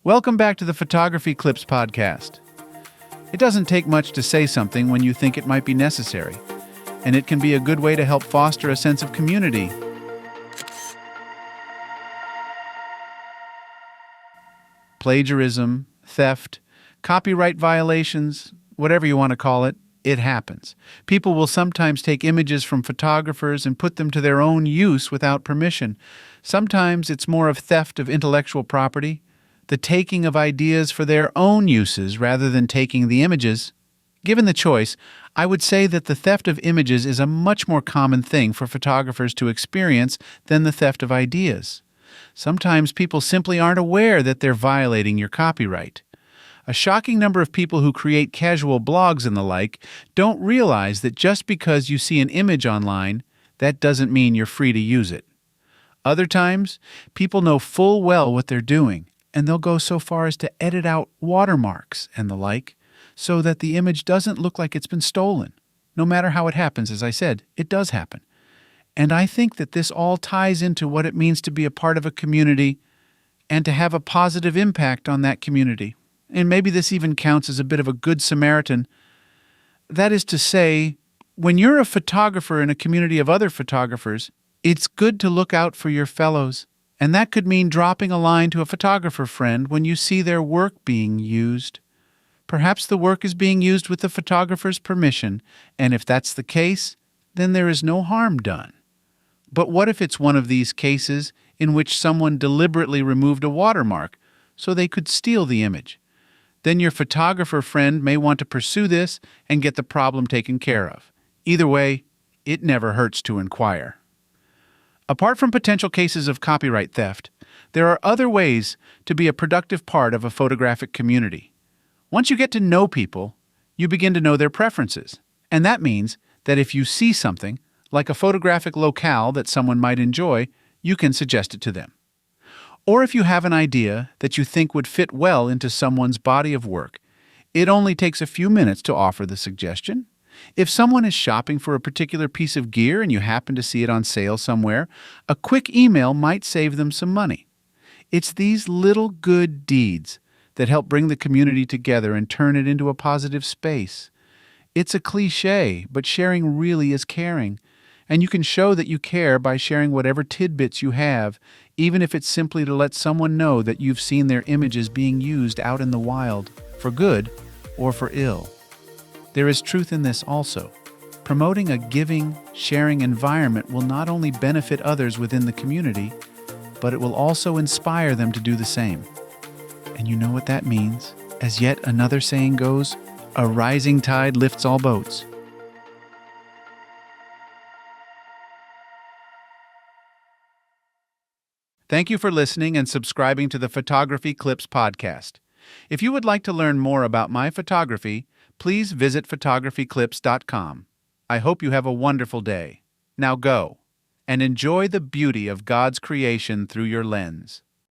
Welcome back to the Photography Clips podcast. It doesn't take much to say something when you think it might be necessary, and it can be a good way to help foster a sense of community. Plagiarism, theft, copyright violations, whatever you want to call it, it happens. People will sometimes take images from photographers and put them to their own use without permission. Sometimes it's more of theft of intellectual property, the taking of ideas for their own uses rather than taking the images. Given the choice, I would say that the theft of images is a much more common thing for photographers to experience than the theft of ideas. Sometimes people simply aren't aware that they're violating your copyright. A shocking number of people who create casual blogs and the like don't realize that just because you see an image online, that doesn't mean you're free to use it. Other times, people know full well what they're doing, and they'll go so far as to edit out watermarks and the like, so that the image doesn't look like it's been stolen. No matter how it happens, as I said, it does happen. And I think that this all ties into what it means to be a part of a community and to have a positive impact on that community. And maybe this even counts as a bit of a good Samaritan. That is to say, when you're a photographer in a community of other photographers, it's good to look out for your fellows. And that could mean dropping a line to a photographer friend when you see their work being used. Perhaps the work is being used with the photographer's permission, and if that's the case, then there is no harm done. But what if it's one of these cases in which someone deliberately removed a watermark so they could steal the image? Then your photographer friend may want to pursue this and get the problem taken care of. Either way, it never hurts to inquire. Apart from potential cases of copyright theft, there are other ways to be a productive part of a photographic community. Once you get to know people, you begin to know their preferences. And that means that if you see something, like a photographic locale that someone might enjoy, you can suggest it to them. Or if you have an idea that you think would fit well into someone's body of work, it only takes a few minutes to offer the suggestion. If someone is shopping for a particular piece of gear and you happen to see it on sale somewhere, a quick email might save them some money. It's these little good deeds that help bring the community together and turn it into a positive space. It's a cliché, but sharing really is caring. And you can show that you care by sharing whatever tidbits you have, even if it's simply to let someone know that you've seen their images being used out in the wild, for good or for ill. There is truth in this also. Promoting a giving, sharing environment will not only benefit others within the community, but it will also inspire them to do the same. And you know what that means? As yet another saying goes, a rising tide lifts all boats. Thank you for listening and subscribing to the Photography Clips podcast. If you would like to learn more about my photography, please visit photographyclips.com. I hope you have a wonderful day. Now go and enjoy the beauty of God's creation through your lens.